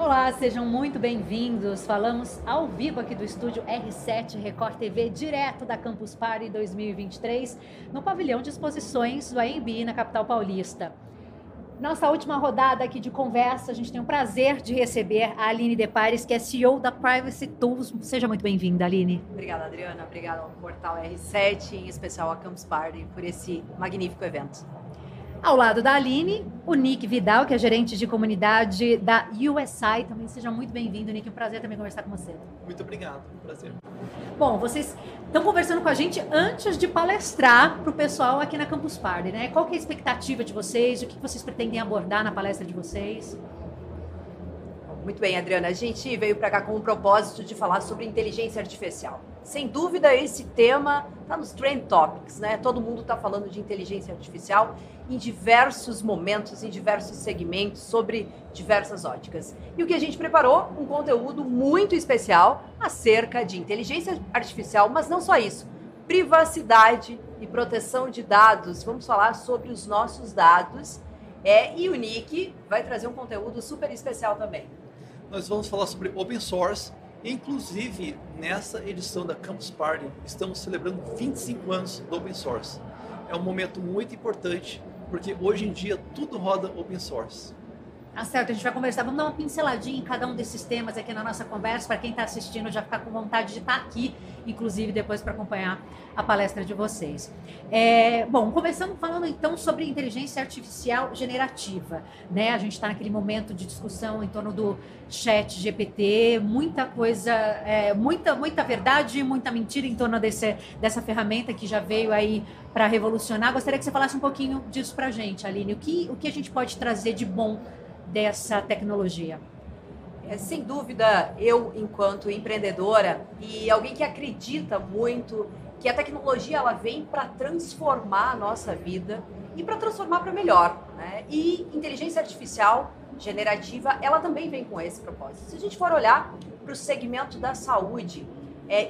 Olá, sejam muito bem-vindos. Falamos ao vivo aqui do estúdio R7 Record TV, direto da Campus Party 2023, no pavilhão de exposições do AMB na capital paulista. Nossa última rodada aqui de conversa, a gente tem o prazer de receber a Aline Deparis, que é CEO da Privacy Tools. Seja muito bem-vinda, Aline. Obrigada, Adriana. Obrigada ao portal R7, em especial a Campus Party, por esse magnífico evento. Ao lado da Aline, o Nick Vidal, que é gerente de comunidade da USI. Também seja muito bem-vindo, Nick. É um prazer também conversar com você. Muito obrigado, prazer. Bom, vocês estão conversando com a gente antes de palestrar para o pessoal aqui na Campus Party, né? Qual que é a expectativa de vocês? O que vocês pretendem abordar na palestra de vocês? Muito bem, Adriana. A gente veio para cá com o propósito de falar sobre inteligência artificial. Sem dúvida, esse tema está nos Trend Topics, né? Todo mundo está falando de inteligência artificial em diversos momentos, em diversos segmentos, sobre diversas óticas. E o que a gente preparou? Um conteúdo muito especial acerca de inteligência artificial, mas não só isso. Privacidade e proteção de dados. Vamos falar sobre os nossos dados. E o Nick vai trazer um conteúdo super especial também. Nós vamos falar sobre open source. Inclusive, nessa edição da Campus Party, estamos celebrando 25 anos do open source. É um momento muito importante, porque hoje em dia tudo roda open source. Tá certo, a gente vai conversar, vamos dar uma pinceladinha em cada um desses temas aqui na nossa conversa, para quem está assistindo já ficar com vontade de estar aqui, inclusive depois para acompanhar a palestra de vocês. Bom, começando falando então sobre inteligência artificial generativa, né? A gente está naquele momento de discussão em torno do chat GPT, muita coisa, muita verdade e muita mentira em torno dessa ferramenta que já veio aí para revolucionar. Gostaria que você falasse um pouquinho disso para a gente, Aline, o que a gente pode trazer de bom dessa tecnologia? Sem dúvida, eu, enquanto empreendedora e alguém que acredita muito que a tecnologia ela vem para transformar a nossa vida e para transformar para melhor, né? E inteligência artificial generativa, ela também vem com esse propósito. Se a gente for olhar para o segmento da saúde,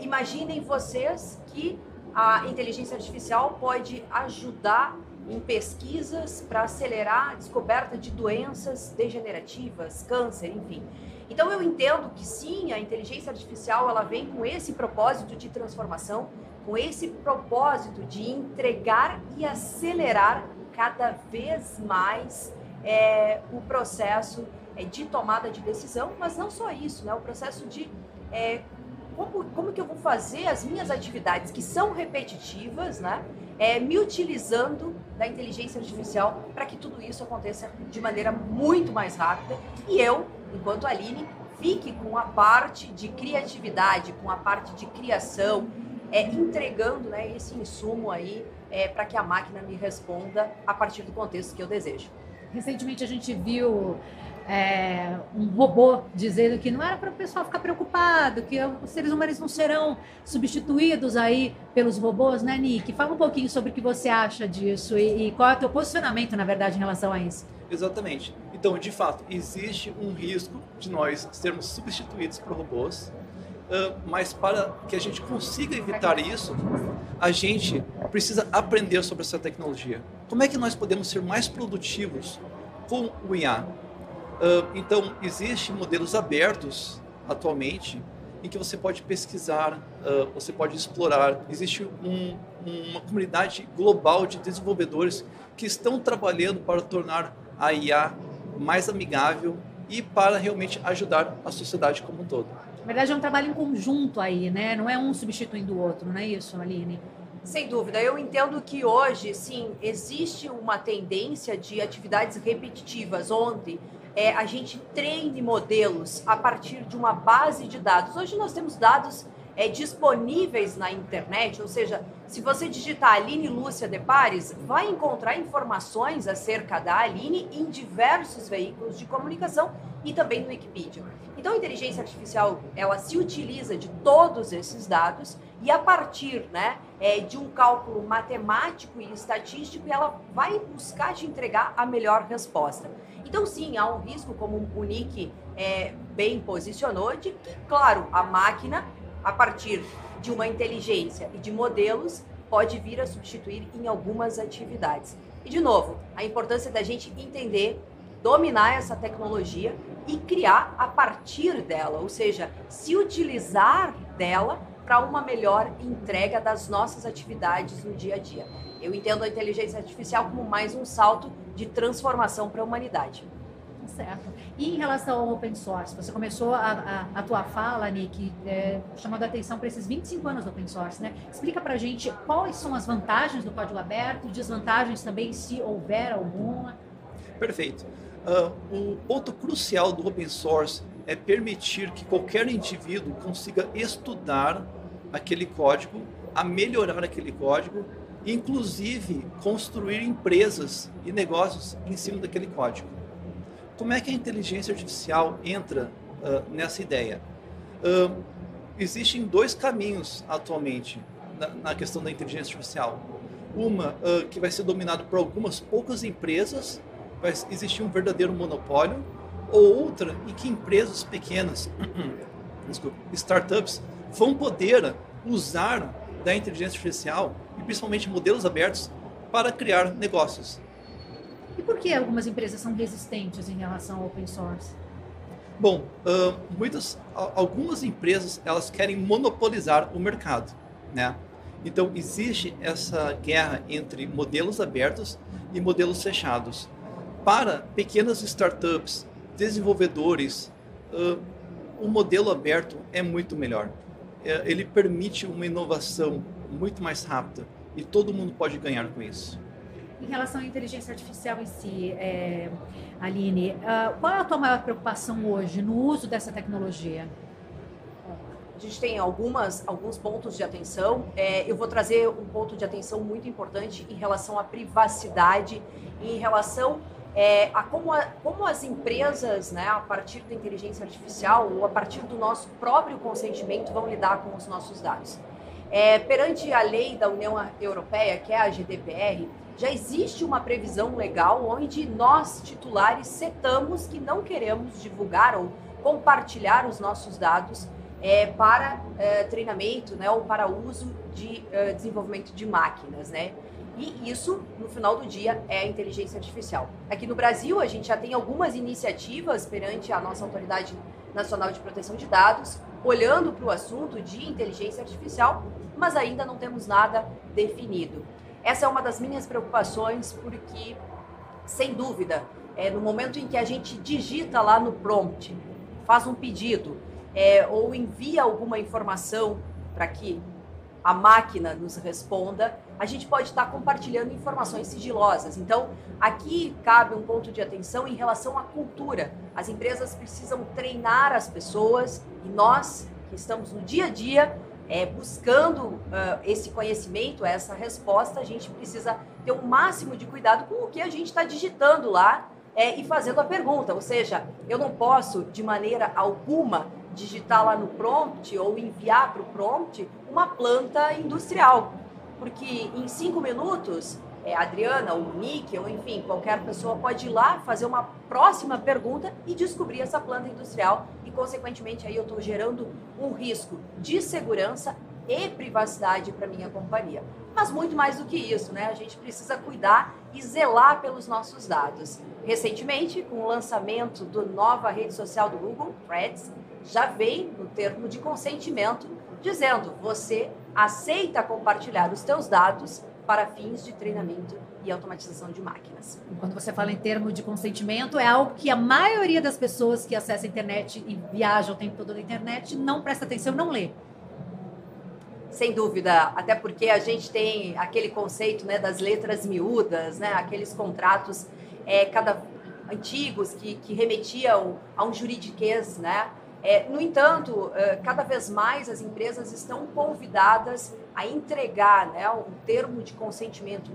imaginem vocês que a inteligência artificial pode ajudar em pesquisas para acelerar a descoberta de doenças degenerativas, câncer, enfim. Então eu entendo que sim, a inteligência artificial ela vem com esse propósito de transformação, com esse propósito de entregar e acelerar cada vez mais o processo de tomada de decisão, mas não só isso, né? O processo de como que eu vou fazer as minhas atividades que são repetitivas, né? Me utilizando da inteligência artificial para que tudo isso aconteça de maneira muito mais rápida e eu, enquanto Aline, fique com a parte de criatividade, com a parte de criação, entregando, né, esse insumo aí para que a máquina me responda a partir do contexto que eu desejo. Recentemente a gente viu um robô dizendo que não era para o pessoal ficar preocupado, que os seres humanos não serão substituídos aí pelos robôs, né, Nick? Fala um pouquinho sobre o que você acha disso e qual é o teu posicionamento, na verdade, em relação a isso. Exatamente. Então, de fato, existe um risco de nós sermos substituídos por robôs, mas para que a gente consiga evitar isso, a gente precisa aprender sobre essa tecnologia. Como é que nós podemos ser mais produtivos com o IA? Então, existem modelos abertos atualmente em que você pode pesquisar, você pode explorar. Existe uma comunidade global de desenvolvedores que estão trabalhando para tornar a IA mais amigável e para realmente ajudar a sociedade como um todo. Na verdade, é um trabalho em conjunto aí, né? Não é um substituindo o outro, não é isso, Aline? Sem dúvida, eu entendo que hoje, sim, existe uma tendência de atividades repetitivas, onde a gente treine modelos a partir de uma base de dados. Hoje nós temos dados disponíveis na internet, ou seja, se você digitar Aline Lúcia Deparis, vai encontrar informações acerca da Aline em diversos veículos de comunicação e também no Wikipedia. Então a inteligência artificial, ela se utiliza de todos esses dados e a partir, né, de um cálculo matemático e estatístico, ela vai buscar te entregar a melhor resposta. Então, sim, há um risco, como o Nick bem posicionou, de que, claro, a máquina, a partir de uma inteligência e de modelos, pode vir a substituir em algumas atividades. E, de novo, a importância da gente entender, dominar essa tecnologia e criar a partir dela, ou seja, se utilizar dela para uma melhor entrega das nossas atividades no dia a dia. Eu entendo a inteligência artificial como mais um salto de transformação para a humanidade. Certo. E em relação ao open source, você começou a tua fala, Nick, chamando a atenção para esses 25 anos do open source, né? Explica para a gente quais são as vantagens do código aberto, desvantagens também, se houver alguma. Perfeito. O ponto crucial do open source é permitir que qualquer indivíduo consiga estudar aquele código, a melhorar aquele código, inclusive construir empresas e negócios em cima daquele código. Como é que a inteligência artificial entra nessa ideia? Existem dois caminhos atualmente na questão da inteligência artificial. Uma que vai ser dominada por algumas poucas empresas, vai existir um verdadeiro monopólio, ou outra em que empresas pequenas, startups, vão poder usar da inteligência artificial, e principalmente modelos abertos, para criar negócios. E por que algumas empresas são resistentes em relação ao open source? Bom, algumas empresas elas querem monopolizar o mercado, né? Então existe essa guerra entre modelos abertos e modelos fechados. Para pequenas startups, desenvolvedores, o modelo aberto é muito melhor. Ele permite uma inovação muito mais rápida e todo mundo pode ganhar com isso. Em relação à inteligência artificial em si, Aline, qual é a tua maior preocupação hoje no uso dessa tecnologia? A gente tem alguns pontos de atenção. Eu vou trazer um ponto de atenção muito importante em relação à privacidade, em relação a como as empresas, né, a partir da inteligência artificial ou a partir do nosso próprio consentimento, vão lidar com os nossos dados. Perante a lei da União Europeia, que é a GDPR, já existe uma previsão legal onde nós, titulares, setamos que não queremos divulgar ou compartilhar os nossos dados para treinamento, né, ou para uso de desenvolvimento de máquinas, né? E isso, no final do dia, é a inteligência artificial. Aqui no Brasil, a gente já tem algumas iniciativas perante a nossa Autoridade Nacional de Proteção de Dados, olhando para o assunto de inteligência artificial, mas ainda não temos nada definido. Essa é uma das minhas preocupações, porque, sem dúvida, no momento em que a gente digita lá no prompt, faz um pedido, ou envia alguma informação para que a máquina nos responda, a gente pode estar compartilhando informações sigilosas. Então, aqui cabe um ponto de atenção em relação à cultura. As empresas precisam treinar as pessoas e nós, que estamos no dia a dia, buscando esse conhecimento, essa resposta, a gente precisa ter o máximo de cuidado com o que a gente está digitando lá e fazendo a pergunta. Ou seja, eu não posso, de maneira alguma, digitar lá no prompt ou enviar para o prompt uma planta industrial. Porque em 5 minutos, a Adriana, ou o Nick, ou enfim, qualquer pessoa pode ir lá fazer uma próxima pergunta e descobrir essa planta industrial e, consequentemente, aí eu estou gerando um risco de segurança e privacidade para minha companhia. Mas muito mais do que isso, né? A gente precisa cuidar e zelar pelos nossos dados. Recentemente, com o lançamento da nova rede social do Google, Threads, já vem no termo de consentimento dizendo: você aceita compartilhar os teus dados para fins de treinamento e automatização de máquinas. Quando você fala em termo de consentimento, é algo que a maioria das pessoas que acessam a internet e viajam o tempo todo na internet não presta atenção, não lê. Sem dúvida, até porque a gente tem aquele conceito, né, das letras miúdas, né, aqueles contratos antigos que remetiam a um juridiquês, né? No entanto, cada vez mais as empresas estão convidadas a entregar, né, um termo de consentimento,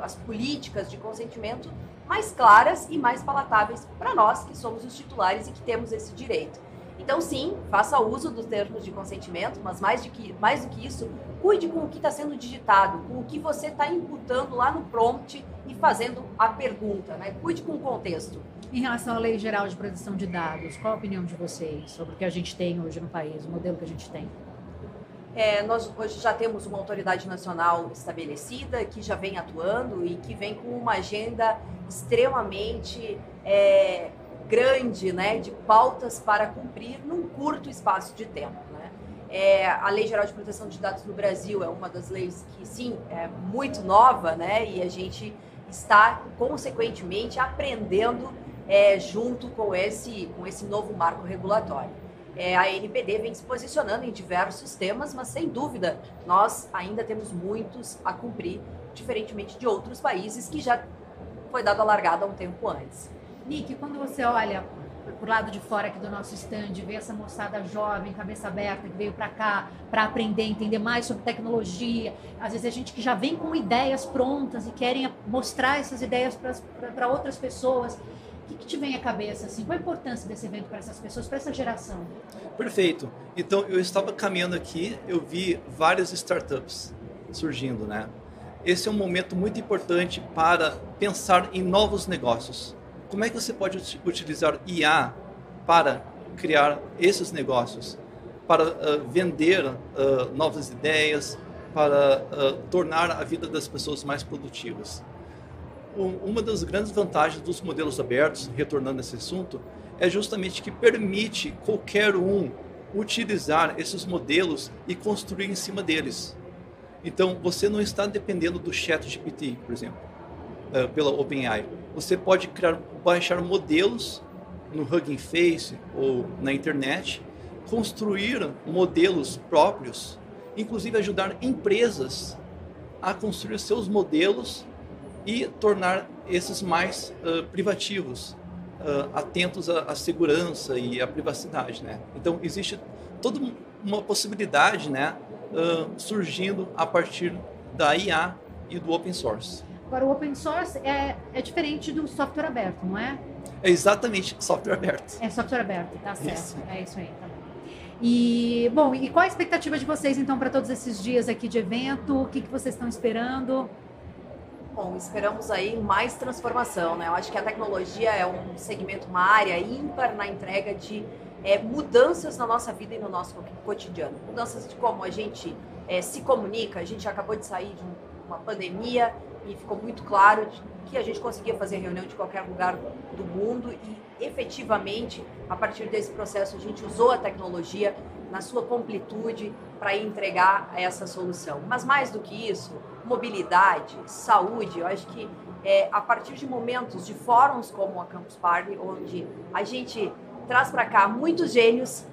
as políticas de consentimento mais claras e mais palatáveis para nós que somos os titulares e que temos esse direito. Então, sim, faça uso dos termos de consentimento, mas mais do que isso, cuide com o que está sendo digitado, com o que você está imputando lá no prompt e fazendo a pergunta, né? Cuide com o contexto. Em relação à Lei Geral de Proteção de Dados, qual a opinião de vocês sobre o que a gente tem hoje no país, o modelo que a gente tem? Nós hoje já temos uma autoridade nacional estabelecida, que já vem atuando e que vem com uma agenda extremamente grande, né, de pautas para cumprir num curto espaço de tempo, né? A Lei Geral de Proteção de Dados no Brasil é uma das leis que, sim, é muito nova, né? E a gente está, consequentemente, aprendendo junto com esse novo marco regulatório. A ANPD vem se posicionando em diversos temas, mas, sem dúvida, nós ainda temos muitos a cumprir, diferentemente de outros países que já foi dado a largada há um tempo antes. Nick, quando você olha por lado de fora aqui do nosso stand, vê essa moçada jovem, cabeça aberta, que veio para cá para aprender, entender mais sobre tecnologia, às vezes a gente que já vem com ideias prontas e querem mostrar essas ideias para outras pessoas, o que te vem à cabeça, assim? Qual a importância desse evento para essas pessoas, para essa geração? Perfeito. Então, eu estava caminhando aqui, eu vi várias startups surgindo, né? Esse é um momento muito importante para pensar em novos negócios. Como é que você pode utilizar IA para criar esses negócios? Para vender novas ideias, para tornar a vida das pessoas mais produtivas. Uma das grandes vantagens dos modelos abertos, retornando a esse assunto, é justamente que permite qualquer um utilizar esses modelos e construir em cima deles. Então, você não está dependendo do ChatGPT, por exemplo, pela OpenAI. Você pode baixar modelos no Hugging Face ou na internet, construir modelos próprios, inclusive ajudar empresas a construir seus modelos e tornar esses mais privativos, atentos à segurança e à privacidade, né? Então, existe toda uma possibilidade, né, surgindo a partir da IA e do open source. Agora, o open source é diferente do software aberto, não é? É exatamente software aberto. É software aberto, tá certo. Isso. É isso aí, tá bom. E, bom, e qual a expectativa de vocês, então, para todos esses dias aqui de evento? O que vocês estão esperando? Bom, esperamos aí mais transformação, né? Eu acho que a tecnologia é um segmento, uma área ímpar na entrega de mudanças na nossa vida e no nosso cotidiano. Mudanças de como a gente se comunica. A gente acabou de sair de uma pandemia e ficou muito claro que a gente conseguia fazer reunião de qualquer lugar do mundo e, efetivamente, a partir desse processo, a gente usou a tecnologia na sua completude para entregar essa solução. Mas, mais do que isso, mobilidade, saúde, eu acho que a partir de momentos de fóruns como a Campus Party, onde a gente traz para cá muitos gênios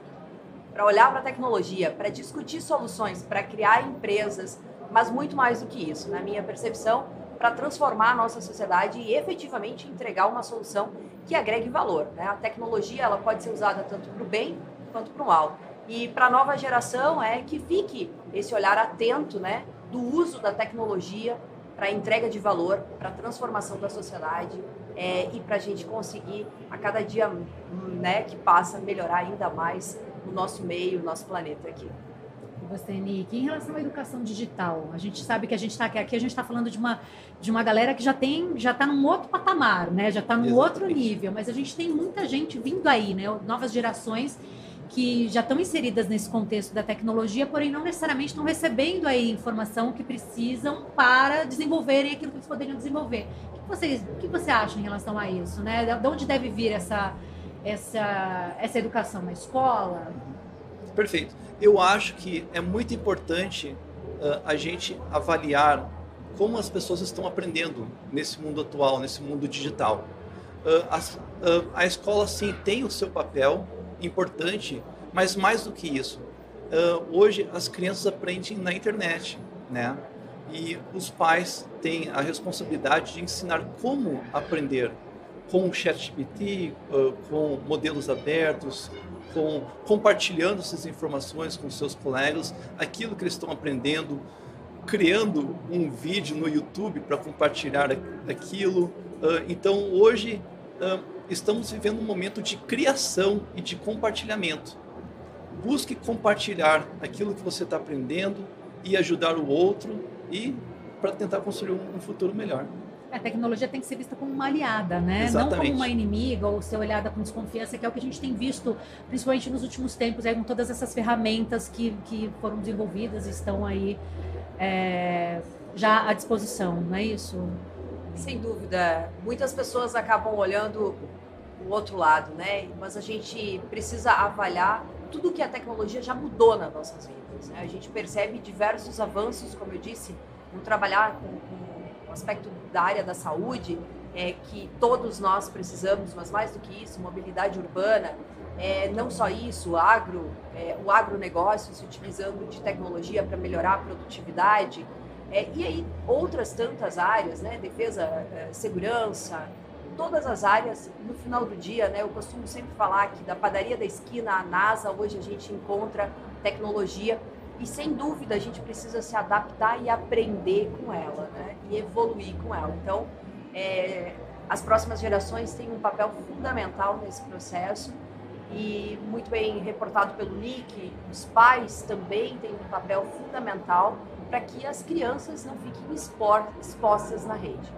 para olhar para a tecnologia, para discutir soluções, para criar empresas, mas muito mais do que isso, na minha percepção, para transformar a nossa sociedade e efetivamente entregar uma solução que agregue valor, né? A tecnologia ela pode ser usada tanto para o bem quanto para o mal. E para a nova geração que fique esse olhar atento, né, do uso da tecnologia para a entrega de valor, para a transformação da sociedade e para a gente conseguir, a cada dia, né, que passa, melhorar ainda mais o nosso meio, o nosso planeta aqui. E você, Nick, em relação à educação digital, a gente sabe que a gente está aqui, a gente está falando de uma galera que já está num outro patamar, né? Já está num outro nível, mas a gente tem muita gente vindo aí, né? Novas gerações que já estão inseridas nesse contexto da tecnologia, porém não necessariamente estão recebendo aí informação que precisam para desenvolverem aquilo que eles poderiam desenvolver. O que você acha em relação a isso, né? De onde deve vir essa educação? Na escola? Perfeito. Eu acho que é muito importante a gente avaliar como as pessoas estão aprendendo nesse mundo atual, nesse mundo digital. A escola, sim, tem o seu papel importante, mas mais do que isso, hoje as crianças aprendem na internet, né? E os pais têm a responsabilidade de ensinar como aprender com o ChatGPT, com modelos abertos, compartilhando essas informações com seus colegas, aquilo que eles estão aprendendo, criando um vídeo no YouTube para compartilhar aquilo. Então, hoje, estamos vivendo um momento de criação e de compartilhamento. Busque compartilhar aquilo que você está aprendendo e ajudar o outro e para tentar construir um futuro melhor. A tecnologia tem que ser vista como uma aliada, né? Exatamente. Não como uma inimiga ou ser olhada com desconfiança, que é o que a gente tem visto, principalmente nos últimos tempos, com todas essas ferramentas que foram desenvolvidas e estão aí já à disposição, não é isso? Sem dúvida. Muitas pessoas acabam olhando o outro lado, né? Mas a gente precisa avaliar tudo que a tecnologia já mudou nas nossas vidas, né? A gente percebe diversos avanços, como eu disse, no trabalhar com o aspecto da área da saúde, que todos nós precisamos, mas mais do que isso, mobilidade urbana, não só isso, o agronegócio se utilizando de tecnologia para melhorar a produtividade, e aí outras tantas áreas, né? Defesa, segurança, todas as áreas. No final do dia, né, eu costumo sempre falar que da padaria da esquina à NASA, hoje a gente encontra tecnologia e, sem dúvida, a gente precisa se adaptar e aprender com ela, né, e evoluir com ela. Então, as próximas gerações têm um papel fundamental nesse processo e, muito bem reportado pelo Nick, os pais também têm um papel fundamental para que as crianças não fiquem expostas na rede.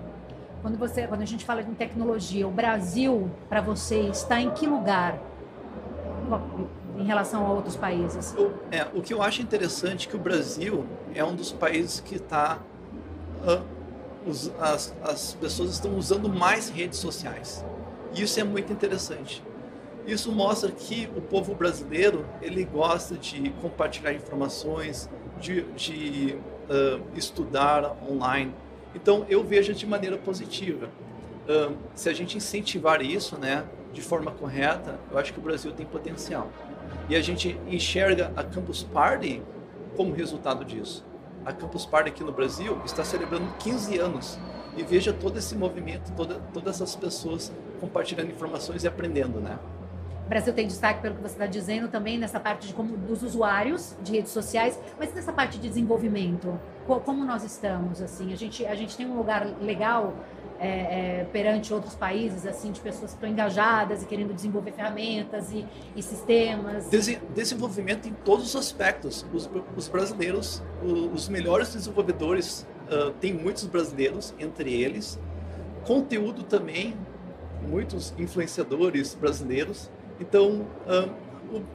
Quando a gente fala de tecnologia, o Brasil, para você, está em que lugar em relação a outros países? O que eu acho interessante é que o Brasil é um dos países que está... as pessoas estão usando mais redes sociais. E isso é muito interessante. Isso mostra que o povo brasileiro, ele gosta de compartilhar informações, de estudar online. Então, eu vejo de maneira positiva. Se a gente incentivar isso, né, de forma correta, eu acho que o Brasil tem potencial. E a gente enxerga a Campus Party como resultado disso. A Campus Party aqui no Brasil está celebrando 15 anos. E veja todo esse movimento, todas essas pessoas compartilhando informações e aprendendo, né? O Brasil tem destaque pelo que você está dizendo também nessa parte dos usuários de redes sociais, mas nessa parte de desenvolvimento, como nós estamos, assim, a gente tem um lugar legal perante outros países, assim, de pessoas que estão engajadas e querendo desenvolver ferramentas e sistemas. Desenvolvimento em todos os aspectos. Os brasileiros, os melhores desenvolvedores, tem muitos brasileiros entre eles. Conteúdo também, muitos influenciadores brasileiros. Então,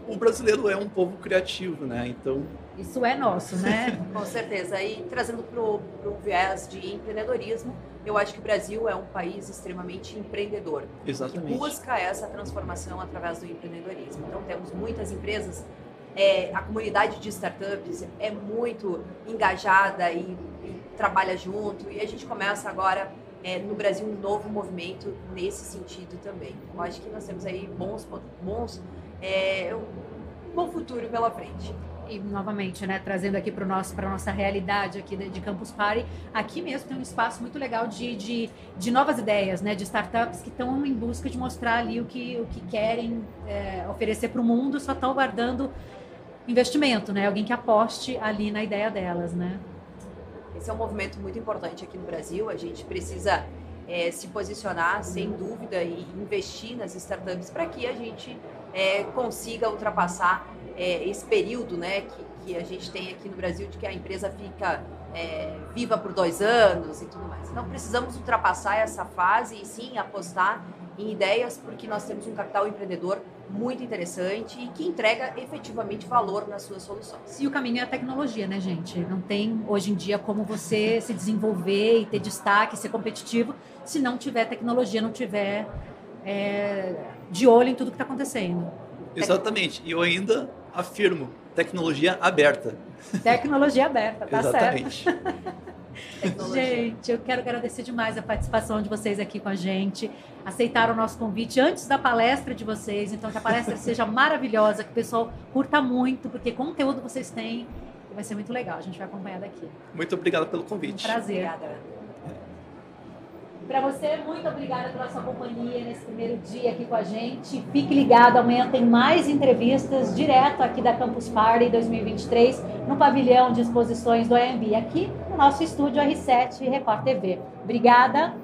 o brasileiro é um povo criativo, né? Então... Isso é nosso, né? Com certeza. E trazendo para o viés de empreendedorismo, eu acho que o Brasil é um país extremamente empreendedor. Exatamente. Que busca essa transformação através do empreendedorismo. Então, temos muitas empresas, a comunidade de startups é muito engajada e trabalha junto. E a gente começa agora... no Brasil, um novo movimento nesse sentido também. Eu acho que nós temos aí um bom futuro pela frente. E, novamente, né, trazendo aqui para a nossa realidade aqui de Campus Party, aqui mesmo tem um espaço muito legal de novas ideias, né, de startups que estão em busca de mostrar ali o que querem oferecer para o mundo, só estão guardando investimento, né, alguém que aposte ali na ideia delas, né. Esse é um movimento muito importante aqui no Brasil. A gente precisa se posicionar, sem dúvida, e investir nas startups para que a gente consiga ultrapassar esse período, né, que a gente tem aqui no Brasil, de que a empresa fica viva por 2 anos e tudo mais. Então, precisamos ultrapassar essa fase e, sim, apostar em ideias, porque nós temos um capital empreendedor muito interessante e que entrega efetivamente valor nas suas soluções. E o caminho é a tecnologia, né, gente? Não tem, hoje em dia, como você se desenvolver e ter destaque, ser competitivo, se não tiver tecnologia, não tiver de olho em tudo que está acontecendo. Exatamente. E eu ainda afirmo, tecnologia aberta. Tecnologia aberta, tá Exatamente. certo. Gente, eu quero agradecer demais a participação de vocês aqui com a gente. Aceitaram o nosso convite antes da palestra de vocês, então que a palestra seja maravilhosa, que o pessoal curta muito, porque conteúdo vocês têm e vai ser muito legal. A gente vai acompanhar daqui. Muito obrigado pelo convite. Um prazer. Obrigada. Para você, muito obrigada pela sua companhia nesse primeiro dia aqui com a gente. Fique ligado, amanhã tem mais entrevistas direto aqui da Campus Party 2023 no pavilhão de exposições do AMB, aqui no nosso estúdio R7 Record TV. Obrigada.